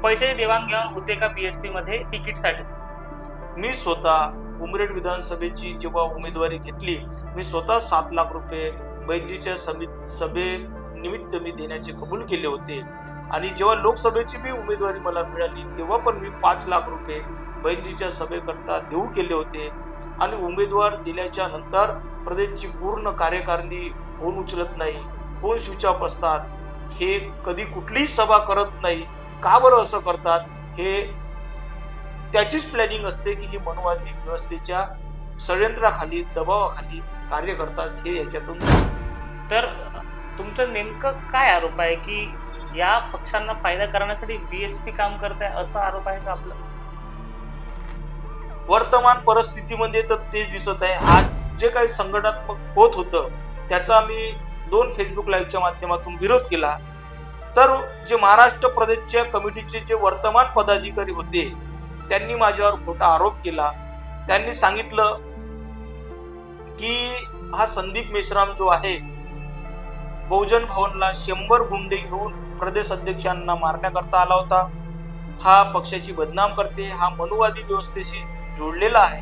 पैसे देवाणघेवाण होते का बीएसपी मध्ये तिकीटसाठी? मी स्वतः उमरेड विधानसभेची जेव्हा उमेदवारी घेतली, मी स्वतः 7 लाख रुपये बहिणजीच्या सभे निमित्त मी देण्याचे कबूल केले होते। आणि जेव्हा लोकसभेची मी उमेदवारी मला मिळाली तेव्हा पण मी 5 लाख रुपये बहिणजीच्या सभेकरता देऊ केले होते। आणि उमेदवार दिल्याच्या नंतर प्रदेशची पूर्ण कार्यकारिणी फोन उचलत नाही, फोन स्विच ऑफ असतात, हे कधी कुठलीही सभा करत नाही। का बरं असं करतात? हे त्याचीच प्लॅनिंग असते की ही मनोवादी व्यवस्थेच्या षडयंत्राखाली, दबावाखाली कार्य करतात, हे याच्यातून। तर तुमचं नेमकं काय आरोप आहे की या पक्षांना फायदा करण्यासाठी बीएसपी काम करत आहे, असा आरोप आहे का आपला? वर्तमान परिस्थितीमध्ये तर तेच दिसत आहे। आज जे काही संघटनात्मक होत होतं त्याचा आम्ही 2 फेसबुक लाईव्हच्या माध्यमातून विरोध केला। तर जे महाराष्ट्र प्रदेशच्या कमिटीचे जे वर्तमान पदाधिकारी होते त्यांनी माझ्यावर खोटा आरोप केला। त्यांनी सांगितलं की हा संदीप मेश्राम जो आहे बहुजन भवनला 100 गुंडे घेऊन प्रदेश अध्यक्षांना मारण्याकरता आला होता, हा पक्षाची बदनाम करते, हा मनुवादी व्यवस्थेशी जोडलेला आहे।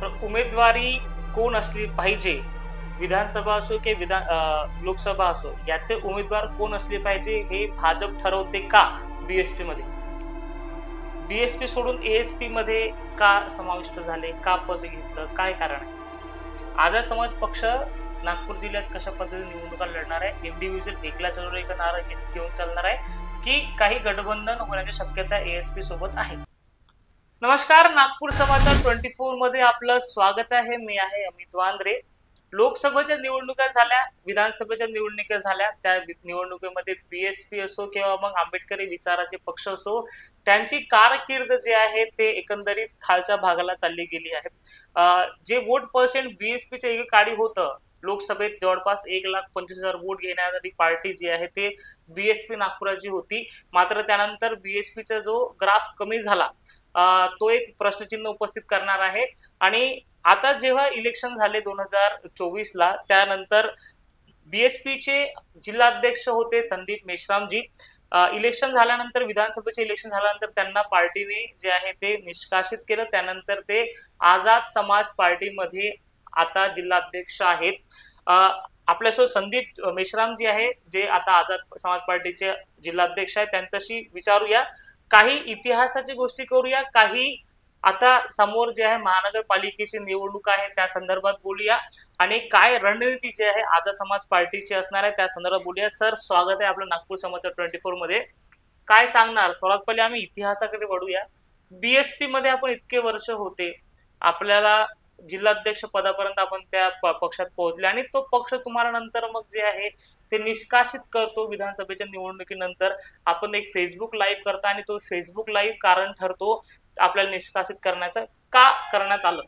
तर उमेदवारी कोण असली पाहिजे, विधानसभा असो की लोकसभा असो, याचे उमेदवार कोण असले पाहिजे हे भाजप ठरवते का? बीएसपी मध्ये बीएसपी सोडून एएसपी मध्ये का समाविष्ट झाले, का पद घेतलं, काय कारण आहे? आझाद समाज पक्ष नागपूर जिल्ह्यात कशा पद्धतीने निवडणुका लढणार आहे? इंडिव्हिज्युअल एकला चलो एक नारा घेऊन चालणार आहे की काही गठबंधन होण्याची शक्यता एएसपी सोबत आहे? नमस्कार, नागपूर समाचार 24 मध्ये आपलं स्वागत आहे। मी आहे अमित वांद्रे। लोकसभेच्या निवडणुका झाल्या, विधानसभेच्या निवडणुका झाल्या, त्या निवडणुकीमध्ये बीएसपी असो किंवा मग आंबेडकरी विचाराचे पक्ष असो, त्यांची कारकीर्द जे आहे ते एकंदरीत खालच्या भागाला चालली गेली आहे। जे वोट पर्सेंट बीएसपीच्या एकेकाळी होतं, लोकसभेत जवळपास 1,25,000 वोट घेणारी पार्टी जी आहे ते बीएसपी नागपुराची होती। मात्र त्यानंतर बीएसपीचा जो ग्राफ कमी झाला तो एक प्रश्नचिन्ह उपस्थित करणार आहे। आणि आता जेव्हा इलेक्शन झाले 2024ला, त्यानंतर बीएसपीचे जिल्हाध्यक्ष होते संदीप मेश्रामजी। इलेक्शन झाल्यानंतर, विधानसभेचे इलेक्शन झाल्यानंतर त्यांना पार्टीने जे आहे ते निष्कासित केलं। त्यानंतर ते आझाद समाज पार्टीमध्ये आता जिल्हाध्यक्ष आहेत। आपल्यासोबत संदीप मेश्राम जी आहे, जे आता आझाद समाज पार्टीचे जिल्हाध्यक्ष आहेत, त्यांच्याशी विचारूया, काही इतिहासाची गोष्टी करूया, काही आता समोर जे आहे महानगरपालिकेची निवडणूक आहे त्या संदर्भात बोलूया, आणि काय रणनीती जी आहे आझाद समाज पार्टीची असणार आहे त्या संदर्भात बोलूया। सर, स्वागत आहे आपलं नागपूर समाचार 24 मध्ये। काय सांगणार? सर्वात पहिले आम्ही इतिहासाकडे वळूया। बीएसपी मध्ये आपण इतके वर्ष होते, आपल्याला जिल्हाध्यक्ष पदापर्यंत आपण त्या पक्षात पोहोचले, आणि तो पक्ष तुम्हाला नंतर मग जे आहे ते निष्कासित करतो विधानसभेच्या निवडणुकीनंतर। आपण एक फेसबुक लाईव्ह करता आणि तो फेसबुक लाईव्ह कारण ठरतो आपल्याला निष्कासित करण्याचं, का करण्यात आलं?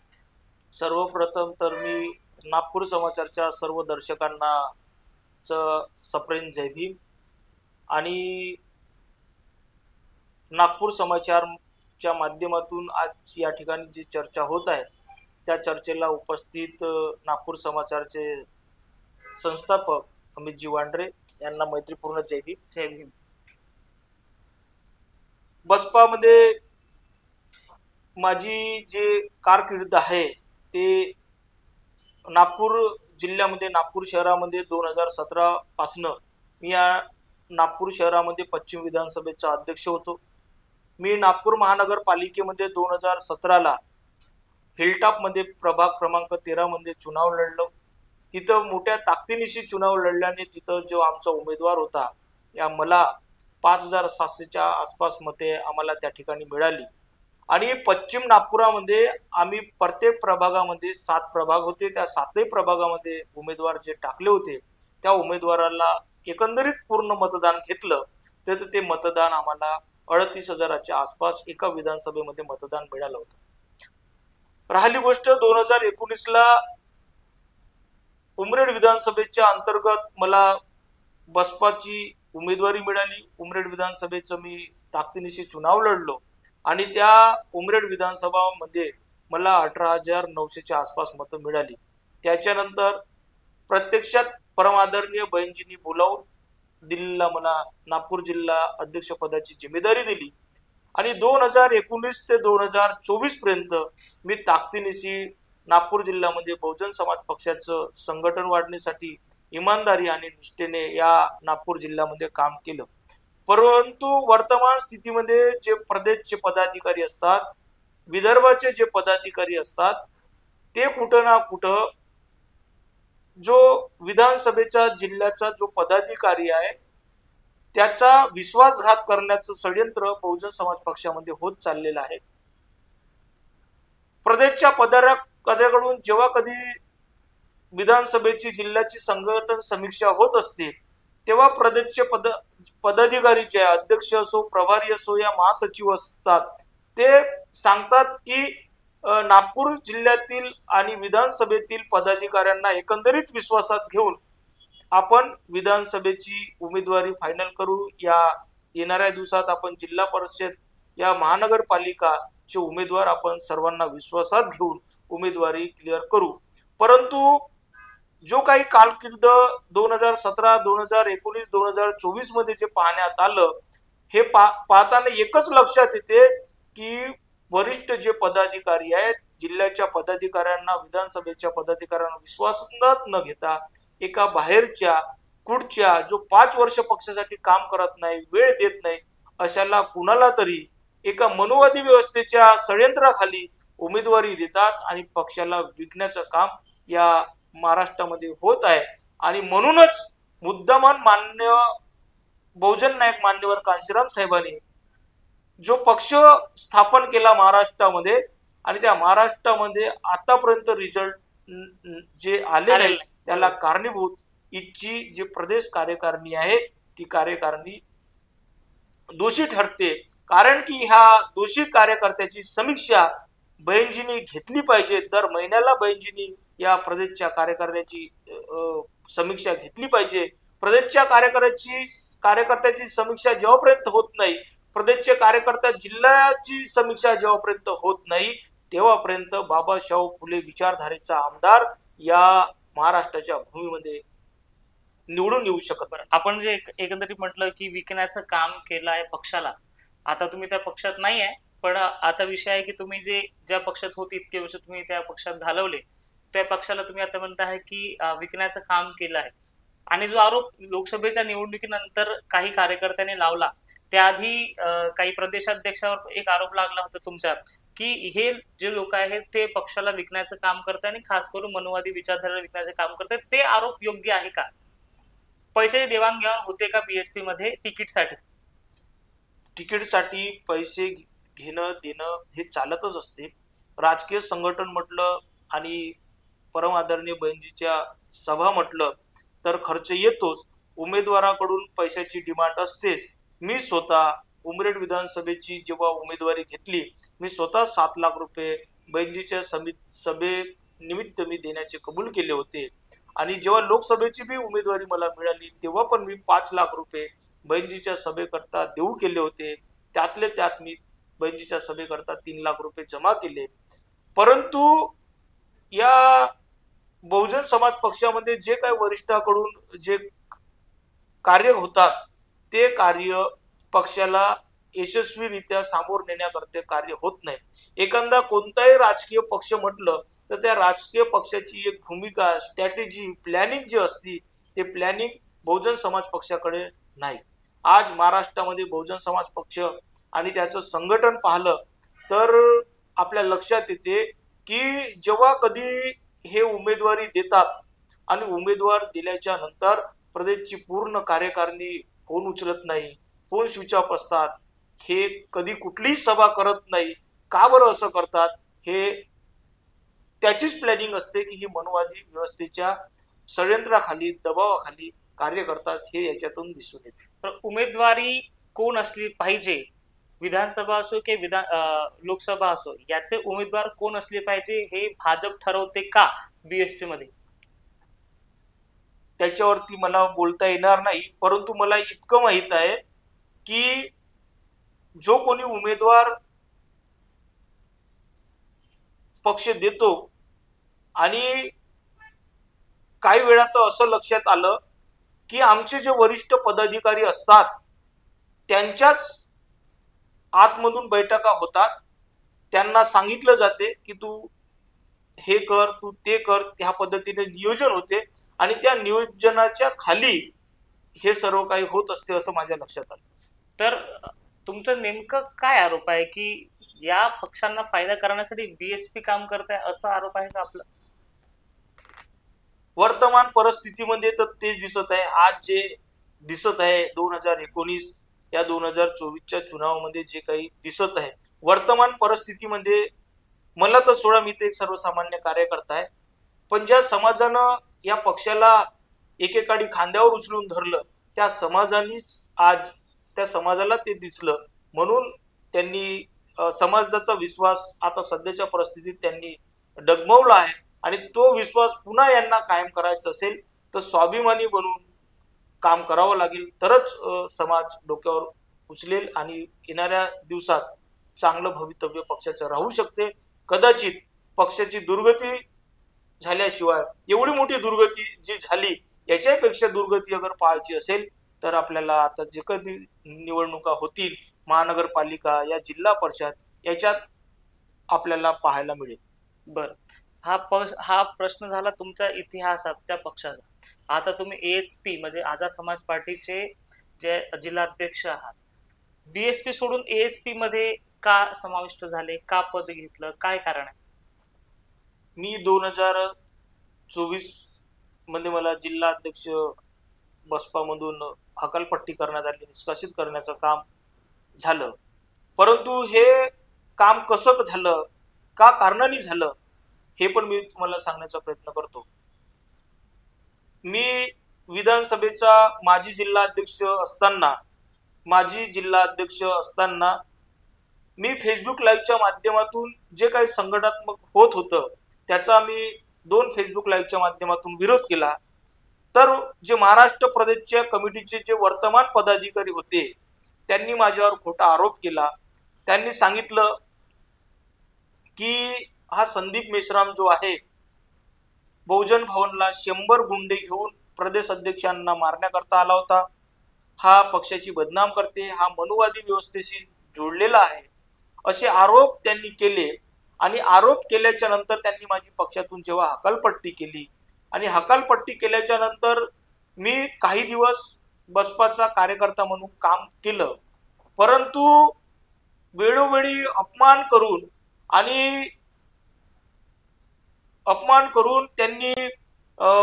सर्वप्रथम तर मी नागपूर समाचारच्या सर्व दर्शकांना सप्रेम जय भीम। आणि नागपूर समाचारच्या माध्यमातून आज या ठिकाणी जी चर्चा होत आहे त्या चर्चेला उपस्थित नागपूर समाचारचे संस्थापक अमितजी वांद्रे यांना मैत्रीपूर्ण जय भीम। जय भीम। बसपामध्ये माझी जे कारकीर्द आहे ते नागपूर जिल्ह्यामध्ये, नागपूर शहरामध्ये 2017 पासून मी या नागपूर शहरामध्ये पश्चिम विधानसभेचा अध्यक्ष होतो। मी नागपूर महानगरपालिकेमध्ये 2017ला हिलटॉप मध्ये प्रभाग क्रमांक 13 मध्ये चुनाव लढलो। तिथं मोठ्या ताकदीनिशी चुनाव लढल्याने तिथं जो आमचा उमेदवार होता, या मला 5,700च्या आसपास मते आम्हाला त्या ठिकाणी मिळाली। आणि पश्चिम नागपुरामध्ये आम्ही प्रत्येक प्रभागामध्ये 7 प्रभाग होते, त्या 7ही प्रभागामध्ये उमेदवार जे टाकले होते त्या उमेदवाराला एकंदरीत पूर्ण मतदान घेतलं तर ते मतदान आम्हाला 38,000च्या आसपास एका विधानसभेमध्ये मतदान मिळालं होतं। राहिली गोष्ट 2019ला उमरेड विधानसभेच्या अंतर्गत मला बसपाची उमेदवारी मिळाली। उमरेड विधानसभेचं मी ताकदीनिशी चुनाव लढलो आणि त्या उमरेड विधानसभामध्ये मला 18,900च्या आसपास मतं मिळाली। त्याच्यानंतर प्रत्यक्षात परमादरणीय बहिणजींनी बोलावून दिल्लीला मला नागपूर जिल्हा अध्यक्ष पदाची जिम्मेदारी दिली आणि 2019 ते 2024 पर्यंत मी ताकदीनिशी नागपूर जिल्ह्यामध्ये बहुजन समाज पक्षाचं संघटन वाढण्यासाठी इमानदारी आणि निष्ठेने या नागपूर जिल्ह्यामध्ये काम केलं. परंतु वर्तमान स्थितीमध्ये जे प्रदेशचे पदाधिकारी असतात, विदर्भाचे जे पदाधिकारी असतात, ते कुठं ना कुठं जो विधानसभेच्या जिल्ह्याचा जो पदाधिकारी आहे त्याचा विश्वासघात करण्याचं षडयंत्र बहुजन समाज पक्षामध्ये होत चाललेलं आहे. प्रदेशच्या पदाधिकाऱ्यांकडून जेव्हा कधी विधानसभेची जिल्ह्याची संघटन समीक्षा होत असते तेव्हा प्रदेशचे पदाधिकारी जे अध्यक्ष असो, प्रभारी असो या महासचिव असतात, ते सांगतात की नागपूर जिल्ह्यातील आणि विधानसभेतील पदाधिकाऱ्यांना एकंदरीत विश्वासात घेऊन आपण विधानसभेची उमेदवारी फायनल करू. या येणाऱ्या दिवसात आपण जिल्हा परिषद या महानगरपालिकाचे उमेदवार आपण सर्वांना विश्वासात घेऊन उमेदवारी क्लिअर करू. परंतु जो काही कालखंड 2017, 2019, 2024 मध्ये जे पाहण्यात आलं, हे पाहताना एकच लक्षात येते की वरिष्ठ जे पदाधिकारी आहेत, जिल्ह्याच्या पदाधिकाऱ्यांना, विधानसभेच्या पदाधिकाऱ्यांना विश्वासात न घेता एका बाहेरच्या कुठच्या जो 5 वर्ष पक्षासाठी काम करत नाही, वेळ देत नाही, अशाला कुणाला तरी एका मनुवादी व्यवस्थेच्या षडयंत्राखाली उमेदवारी देतात आणि पक्षाला विकण्याचं काम या महाराष्ट्रामध्ये होत आहे. आणि म्हणूनच मुद्दामान मान्य बहुजन नायक मान्यवर कांशीराम साहेबांनी जो पक्ष स्थापन केला महाराष्ट्रामध्ये आणि त्या महाराष्ट्रामध्ये आतापर्यंत रिझल्ट जे आले नाही त्याला कारणीभूत इथची जी प्रदेश कार्यकारिणी आहे ती कार्यकारिणी दोषी ठरते. कारण की ह्या दोषी कार्यकर्त्याची समीक्षा बहिणजींनी घेतली पाहिजे. दर महिन्याला बहिणजींनी या प्रदेशच्या कार्यकर्त्याची समीक्षा घेतली पाहिजे. प्रदेशच्या कार्यकर्त्याची समीक्षा जेव्हापर्यंत होत नाही, प्रदेशचे कार्यकर्ता जिल्ह्याची समीक्षा जेव्हापर्यंत होत नाही, तेव्हापर्यंत बाबासाहेब फुले विचारधारेचा आमदार या महाराष्ट्राच्या भूमीमध्ये निवडून येऊ शकत नाही. आपण जे एकंदरीत म्हटलं की विकण्याचं काम केलं आहे पक्षाला, आता तुम्ही त्या पक्षात नाही आहे, पण आता विषय आहे की तुम्ही ज्या पक्षात होते इतके वर्ष तुम्ही त्या पक्षात घालवले, त्या पक्षाला तुम्ही आता म्हणताय की विकण्याचं काम केलं आहे. आणि जो आरोप लोकसभेच्या निवडणुकीनंतर काही कार्यकर्त्यांनी लावला, त्याआधी काही प्रदेशाध्यक्षावर एक आरोप लागला होता तुमच्या की हे जे लोक आहेत ते पक्षाला विकण्याचं काम करतात आणि खास करून मनोवादी विचारधारा विकण्याचं काम करतात. ते आरोप योग्य आहे का? पैसे देवाणघेवाण होते का बीएसपी मध्ये तिकीटसाठी? तिकीटसाठी पैसे घेणं देणं हे चालतच असते. राजकीय संघटन म्हटलं आणि परम आदरणीय बहिणजीच्या सभा म्हटलं तर खर्च येतोच. उमेदवाराकडून पैशाची डिमांड असतेच. मी स्वतः उमरेड विधानसभेची जेव्हा उमेदवारी घेतली, मी स्वतः 7 लाख रुपये बहिणजीच्या सभे निमित्त मी देण्याचे कबूल केले होते. आणि जेव्हा लोकसभेची बी उमेदवारी मला मिळाली तेव्हा पण मी 5 लाख रुपये बहिणजीच्या सभेकरता देऊ केले होते. त्यातले त्यात मी बहिणजीच्या सभेकरता 3 लाख रुपये जमा केले. परंतु या बहुजन समाज पक्षामध्ये जे काही वरिष्ठाकडून जे कार्य होतात ते कार्य पक्षाला यशस्वीरित्या सामोर नेण्याकरता कार्य होत नाही. एखादा कोणताही राजकीय पक्ष म्हटलं तर त्या राजकीय पक्षाची एक भूमिका, स्ट्रॅटेजी, प्लॅनिंग जी असती ते प्लॅनिंग बहुजन समाज पक्षाकडे नाही. आज महाराष्ट्रामध्ये बहुजन समाज पक्ष आणि त्याचं संघटन पाहिलं तर आपल्या लक्षात येते की जेव्हा कधी हे उमेदवारी देतात आणि उमेदवार दिल्याच्या नंतर प्रदेशची पूर्ण कार्यकारिणी फोन उचलत नाही, फोन स्विच ऑफ असतात. हे कधी कुठलीही सभा करत नाही. का बरं असं करतात? हे त्याचीच प्लॅनिंग असते की ही मनोवादी व्यवस्थेच्या षडयंत्राखाली, दबावाखाली कार्य करतात, हे याच्यातून दिसून येते. तर उमेदवारी कोण असली पाहिजे, विधानसभा असो की लोकसभा असो, याचे उमेदवार कोण असले पाहिजे हे भाजप ठरवते का बीएसपी मध्ये? त्याच्यावरती मला बोलता येणार नाही. परंतु मला इतकं माहित आहे की जो कोणी उमेदवार पक्ष देतो आणि काही वेळा तर असं लक्षात आलं की आमचे जे वरिष्ठ पदाधिकारी असतात त्यांच्याच आतमधून बैठका होतात, त्यांना सांगितलं जाते की तू हे कर, तू ते कर, त्या पद्धतीने नियोजन होते आणि त्या नियोजनाच्या खाली हे सर्व काही होत असते असं माझ्या लक्षात आलं. तर तुमचं नेमकं काय आरोप आहे की या पक्षांना फायदा करण्यासाठी बीएसपी काम करत आहे, असा आरोप आहे का आपला? वर्तमान परिस्थितीमध्ये तर तेच दिसत आहे. आज जे दिसत आहे 2019 या 2024च्या चुनावामध्ये जे काही दिसत आहे वर्तमान परिस्थितीमध्ये, मला तर सोडा, मी तर एक सर्वसामान्य कार्यकर्ता आहे, पण ज्या समाजानं या पक्षाला एकेकाळी खांद्यावर उचलून धरलं त्या समाजानेच आज त्या समाजाला ते दिसलं, म्हणून त्यांनी समाजाचा विश्वास आता सध्याच्या परिस्थितीत त्यांनी डगमवला आहे. आणि तो विश्वास पुन्हा यांना कायम करायचा असेल तर स्वाभिमानी बनून काम करावं लागेल, तरच समाज डोक्यावर उचलेल आणि येणाऱ्या दिवसात चांगलं भवितव्य पक्षाचं राहू शकते. कदाचित पक्षाची दुर्गती झाल्याशिवाय, एवढी मोठी दुर्गती जी झाली याच्यापेक्षा दुर्गती अगर पाहायची असेल तर आपल्याला आता जे कधी निवडणुका होतील महानगरपालिका या जिल्हा परिषद याच्यात आपल्याला पाहायला मिळेल. बर, हा प्रश्न झाला तुमच्या इतिहासात त्या पक्षाचा. आता तुम्ही एएसपी म्हणजे आझाद समाज पार्टीचे जे जिल्हाध्यक्ष आहात, बीएसपी सोडून एएसपी मध्ये का समाविष्ट झाले, का पद घेतलं, काय कारण आहे? मी 2024 मध्ये मला जिल्हा अध्यक्ष बसपा मधून हकालपट्टी करण्यात आली, निष्कासित करण्याचं काम झालं. परंतु हे काम कसं झालं, का कारणाने झालं, हे पण मी तुम्हाला सांगण्याचा प्रयत्न करतो. मी विधानसभेचा माजी जिल्हा अध्यक्ष असताना मी फेसबुक लाईव्हच्या माध्यमातून जे काही संघटनात्मक होत होतं त्याचा मी 2 फेसबुक लाईव्हच्या माध्यमातून विरोध केला. तर जे महाराष्ट्र प्रदेशच्या कमिटीचे जे वर्तमान पदाधिकारी होते त्यांनी माझ्यावर खोटा आरोप केला. त्यांनी सांगितलं की हा संदीप मेश्राम जो आहे बहुजन भवनला 100 गुंडे घेऊन प्रदेश अध्यक्षांना मारण्याकरता आला होता, हा पक्षाची बदनाम करते, हा मनुवादी व्यवस्थेशी जोडलेला आहे, असे आरोप त्यांनी केले. आणि आरोप केल्याच्या नंतर त्यांनी माझी पक्षातून जेव्हा हकालपट्टी केली आणि हकालपट्टी केल्याच्या नंतर मी काही दिवस बसपाचा कार्यकर्ता म्हणून काम केलं. परंतु वेळोवेळी अपमान करून त्यांनी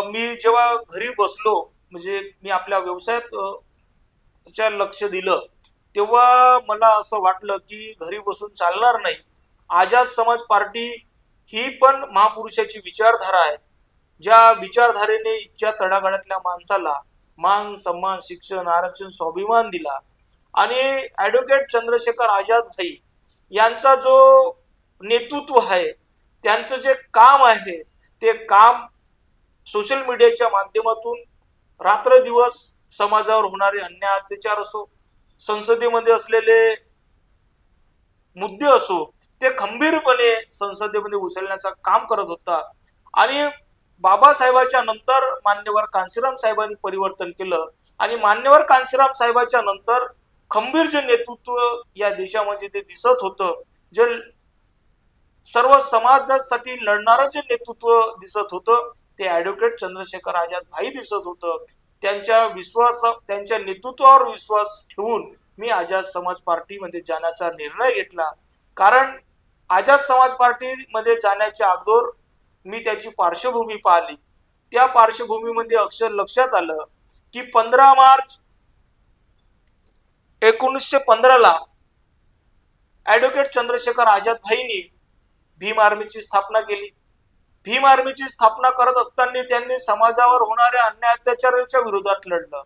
मी जेव्हा घरी बसलो, म्हणजे मी आपल्या व्यवसायात लक्ष दिलं, तेव्हा मला असं वाटलं की घरी बसून चालणार नाही. आझाद समाज पार्टी ही पण महापुरुषाची विचारधारा आहे, ज्या विचारधारेने इच्छा तळागाळातल्या माणसाला मान सन्मान शिक्षण आरक्षण स्वाभिमान दिला. आणि ऍडव्होकेट चंद्रशेखर आझाद भाई यांचा जो नेतृत्व आहे, त्यांचं जे काम आहे ते काम सोशल मीडियाच्या माध्यमातून रात्रदिवस समाजावर होणारे अन्याय अत्याचार असो, संसदेमध्ये असलेले मुद्दे असो, ते खंबीरपणे संसदेमध्ये उचलण्याचं काम करत होता. आणि बाबासाहेबांच्या नंतर मान्यवर कांशीराम साहेबांनी परिवर्तन केलं आणि मान्यवर कांशीराम साहेबांच्या नंतर खंबीर जे नेतृत्व या देशामध्ये ते दिसत होतं, जे सर्व समाजासाठी लढणारं जे नेतृत्व दिसत होतं ते ऍडव्होकेट चंद्रशेखर आझाद भाई दिसत होतं. त्यांच्या नेतृत्वावर विश्वास ठेवून मी आझाद समाज पार्टीमध्ये जाण्याचा निर्णय घेतला. कारण आझाद समाज पार्टीमध्ये जाण्याच्या अगोदर मी त्याची पार्श्वभूमी पाहिली. त्या पार्श्वभूमीमध्ये अक्षर लक्षात आलं की 15 मार्च 1915 ऍडव्होकेट चंद्रशेखर आझाद भाईंनी भीम आर्मीची स्थापना केली. भीम आर्मीची स्थापना करत असताना त्यांनी समाजावर होणाऱ्या अन्याय अत्याचाराच्या विरोधात लढलं.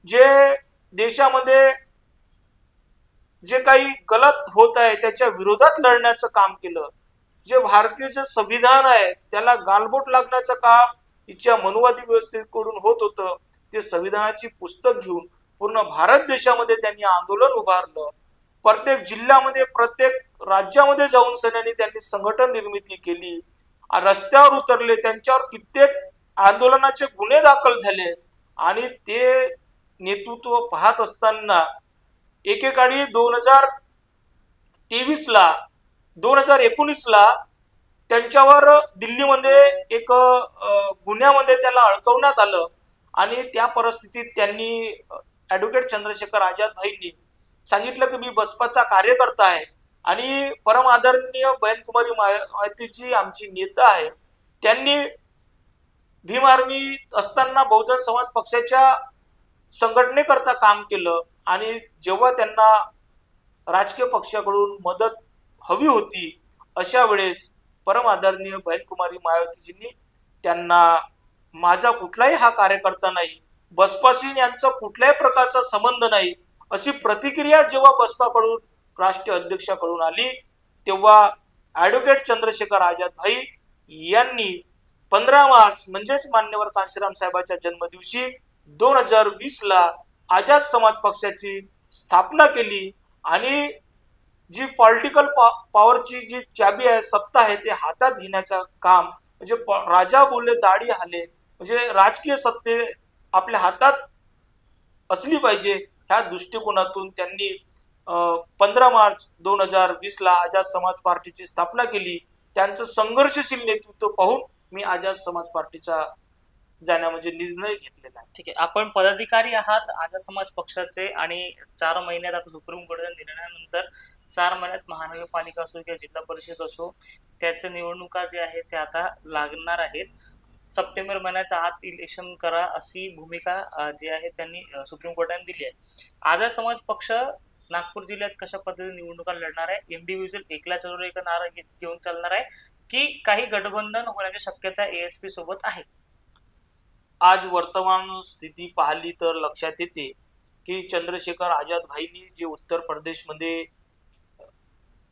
जे देशामध्ये जे काही गलत होत आहे त्याच्या विरोधात लढण्याचं काम केलं. जे भारतीय जे संविधान आहे त्याला गालबोट लागण्याचं काम इच्छा मनुवादी व्यवस्थेकडून होत होतं. ते संविधानाची पुस्तक घेऊन पूर्ण भारत देशामध्ये त्यांनी आंदोलन उभारलं. प्रत्येक जिल्ह्यामध्ये प्रत्येक राज्यामध्ये जाऊन सैन्यांनी त्यांनी संघटन निर्मिती केली, रस्त्यावर उतरले, त्यांच्यावर कित्येक आंदोलनाचे गुन्हे दाखल झाले. आणि ते नेतृत्व पाहत असताना एकेकाळी 2023ला 2019ला त्यांच्यावर दिल्लीमध्ये एक गुन्ह्यामध्ये त्याला अडकवण्यात आलं आणि त्या परिस्थितीत त्यांनी ॲडव्होकेट चंद्रशेखर आझाद भाईंनी सांगितलं की मी बसपाचा कार्यकर्ता आहे आणि परम आदरणीय बहनकुमारी मायावतीजी आमची नेता आहे. त्यांनी भीम आर्मी असताना बहुजन समाज पक्षाच्या संघटनेकरता काम केलं आणि जेव्हा त्यांना राजकीय पक्षाकडून मदत हवी होती अशा वेळेस परम आदरणीय बहनकुमारी मायावतीजींनी त्यांना माझा कुठलाही हा कार्यकर्ता नाही, बसपाशी यांचा कुठल्याही प्रकारचा संबंध नाही अशी प्रतिक्रिया जेव्हा बसपाकडून राष्ट्रीय अध्यक्षाकडून आली तेव्हा ॲडव्होकेट चंद्रशेखर आझाद भाई यांनी 15 मार्च म्हणजेच मान्यवर कांशीराम साहेबांच्या जन्मदिवशी 2020ला आझाद समाज पक्षाची स्थापना केली आणि जी पॉलिटिकल पॉवरची जी चाबी आहे, सत्ता आहे, ते हातात घेण्याचं काम म्हणजे राजा बोलले दाढी हाले म्हणजे राजकीय सत्ते आपल्या हातात असली पाहिजे ह्या दृष्टिकोनातून त्यांनी 15 मार्च 2020ला आझाद समाज पार्टीची स्थापना केली. त्यांचं संघर्षशील नेतृत्व पाहून मी आझाद समाज पार्टीचा जाण्या म्हणजे निर्णय घेतलेला आहे. ठीक आहे, आपण पदाधिकारी आहात आझाद समाज पक्षाचे आणि 4 महिन्यात आता सुप्रीम कोर्टाच्या निर्णयानंतर 4 महिन्यात महानगरपालिका असो किंवा जिल्हा परिषद असो त्याच्या निवडणुका जे आहेत ते आता लागणार आहेत. सप्टेंबर महिन्याच्या आत इलेक्शन करा अशी भूमिका जी आहे त्यांनी सुप्रीम कोर्टाने दिली आहे. आझाद समाज पक्ष नागपूर जिल्ह्यात कशा पद्धतीने निवडणुका लढणार आहे? इंडिव्हिज्युअल एकला चलो एक नारा घेऊन चालणार आहे की काही गठबंधन होण्याची शक्यता एएसपी सोबत आहे? आज वर्तमान स्थिती पाहिली तर लक्षात येते की चंद्रशेखर आझाद भाईंनी जे उत्तर प्रदेशमध्ये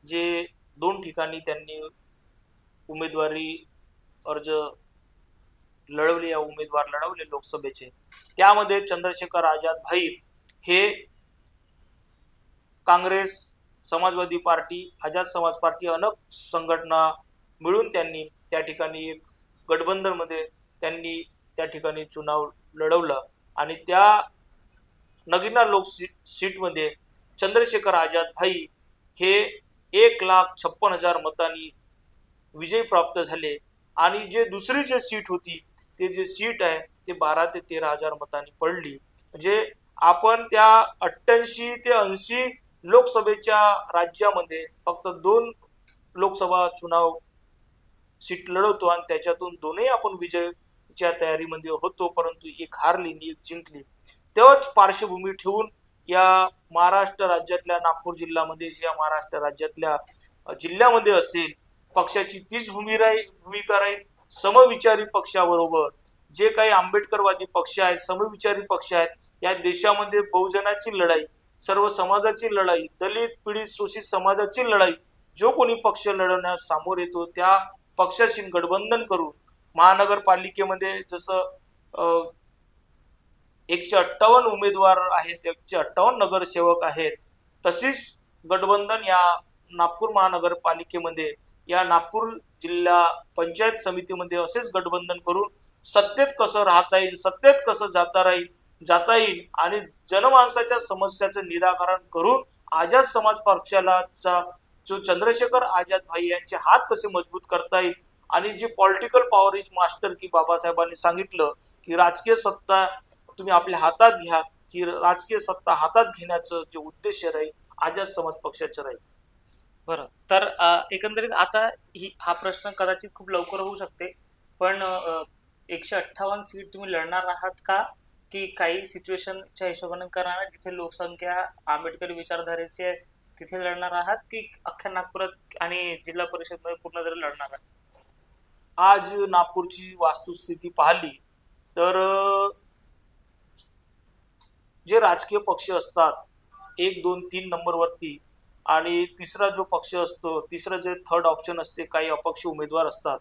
जे 2 ठिकाणी त्यांनी उमेदवारी अर्ज लढवले या उमेदवार लढवले लोकसभेचे, त्यामध्ये चंद्रशेखर आझाद भाई हे काँग्रेस, समाजवादी पार्टी, आझाद समाज पार्टी अनेक संघटना मिळून त्यांनी त्या ठिकाणी एक गठबंधनमध्ये त्यांनी त्या ठिकाणी चुनाव लढवला आणि त्या नगीना लोक सीटमध्ये चंद्रशेखर आझाद भाई हे 1,56,000 मतांनी विजय प्राप्त झाले आणि जे दुसरी जे सीट होती ते जे सीट आहे ते 12 ते 13,000 मतांनी पडली. म्हणजे आपण त्या 88 ते 80 लोकसभेच्या राज्यामध्ये फक्त 2 लोकसभा चुनाव सीट लढवतो आणि त्याच्यातून 2ही आपण विजयच्या तयारीमध्ये होतो, परंतु एक हारली आणि एक जिंकली. तेव्हाच पार्श्वभूमी ठेवून या महाराष्ट्र राज्यातल्या नागपूर जिल्ह्यामध्ये या महाराष्ट्र राज्यातल्या जिल्ह्यामध्ये असेल पक्षाची तीच भूमिका राहील. समविचारी पक्षाबरोबर जे काही आंबेडकरवादी पक्ष आहेत, समविचारी पक्ष आहेत, या देशामध्ये बहुजनाची लढाई, सर्व समाजाची लढाई, दलित पीडित शोषित समाजाची लढाई, जो कोणी पक्ष लढवण्यास सामोर येतो त्या पक्षाशी गठबंधन करून महानगरपालिकेमध्ये जसं 158 उमेदवार आहेत, 158 नगरसेवक आहेत, तशीच गठबंधन या नागपूर महानगरपालिकेमध्ये या नागपूर जिल्हा पंचायत समितीमध्ये असेच गठबंधन करून सत्तेत कसं राहता येईल, सत्तेत कसं जाता येईल आणि जनमानसाच्या समस्याचं निराकरण करून आझाद समाज पक्षाला जो चंद्रशेखर आझाद भाई यांचे हात कसे मजबूत करता येईल आणि जी पॉलिटिकल पॉवर इज मास्टर की बाबासाहेबांनी सांगितलं की राजकीय सत्ता तुम्ही आपल्या हातात घ्या, की राजकीय सत्ता हातात घेण्याचं जे उद्देश राहील आझाद समाज पक्षाचं राहील. बरं, तर एकंदरीत आता हा प्रश्न कदाचित खूप लवकर होऊ शकते, पण 158 सीट तुम्ही लढणार आहात का की काही सिच्युएशनच्या हिशोबाने करणार जिथे लोकसंख्या आंबेडकरी विचारधारेची आहे तिथे लढणार आहात की अख्ख्या नागपुरात आणि जिल्हा परिषद मध्ये पूर्ण जरी लढणार आहात? आज नागपूरची वास्तुस्थिती पाहिली तर जे राजकीय पक्ष असतात 1, 2, 3 नंबरवरती आणि तिसरा जो पक्ष असतो, तिसरं जे थर्ड ऑप्शन असते, काही अपक्ष उमेदवार असतात.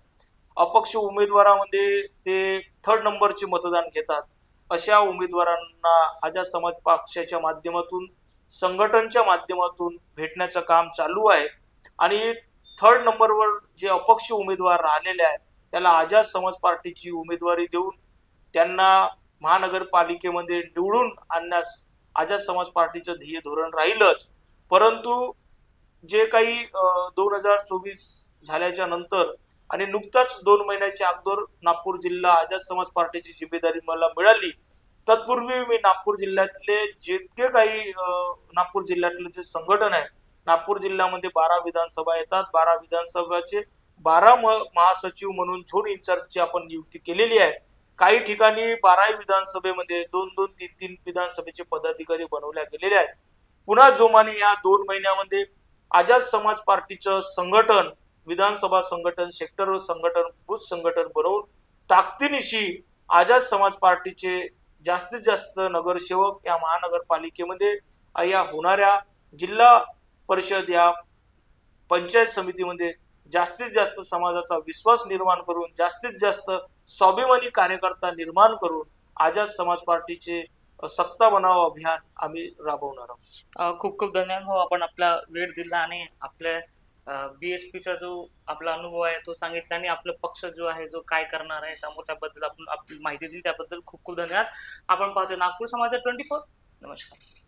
अपक्ष उमेदवारामध्ये ते 3rd नंबरचे मतदान घेतात. अशा उमेदवारांना आझाद समाज पक्षाच्या माध्यमातून संघटनच्या माध्यमातून भेटण्याचं काम चालू आहे आणि 3rd नंबरवर जे अपक्ष उमेदवार राहिलेले आहेत त्याला आझाद समाज पार्टीची उमेदवारी देऊन त्यांना महानगरपालिकेमध्ये निवडून आणण्यास आझाद समाज पार्टीचं ध्येय धोरण राहीलच, परंतु जे काही 2024 झाल्याच्या नंतर आणि नुकताच 2 महिन्याच्या अगोदर नागपूर जिल्हा आझाद समाज पार्टीची जिम्मेदारी मला मिळाली. तत्पूर्वी मी नागपूर जिल्ह्यातले जितके काही नागपूर जिल्ह्यातले जे संघटन आहे, नागपूर जिल्ह्यामध्ये 12 विधानसभा येतात. 12 विधानसभाचे 12 महासचिव म्हणून झोन इन्चार्जची आपण नियुक्ती केलेली आहे. काही ठिकाणी 12 विधानसभेमध्ये 2-2, 3-3 विधानसभेचे पदाधिकारी बनवल्या गेलेले आहेत. पुन्हा जोमाने या 2 महिन्यामध्ये आझाद समाज पार्टीचं संघटन, विधानसभा संघटन, सेक्टर संघटन, बूथ संघटन बनवून ताकदीनिशी आझाद समाज पार्टीचे जास्तीत जास्त नगरसेवक या महानगरपालिकेमध्ये या होणाऱ्या जिल्हा परिषद या पंचायत समितीमध्ये जास्तीत जास्त समाजाचा विश्वास निर्माण करून, जास्तीत जास्त स्वाभिमानी कार्यकर्ता निर्माण करून आझाद समाज पार्टीचे सत्ता बनाव अभियान आम्ही राबवणार आहोत. खूप खूप धन्यवाद भाऊ, आपण आपला वेळ दिला आणि आपल्या बीएसपीचा जो आपला अनुभव आहे तो सांगितला आणि आपला पक्ष जो आहे जो काय करणार आहे त्याबद्दल आपण आपली माहिती दिली, त्याबद्दल खूप खूप धन्यवाद. आपण पाहतो नागपूर समाचार 24. नमस्कार.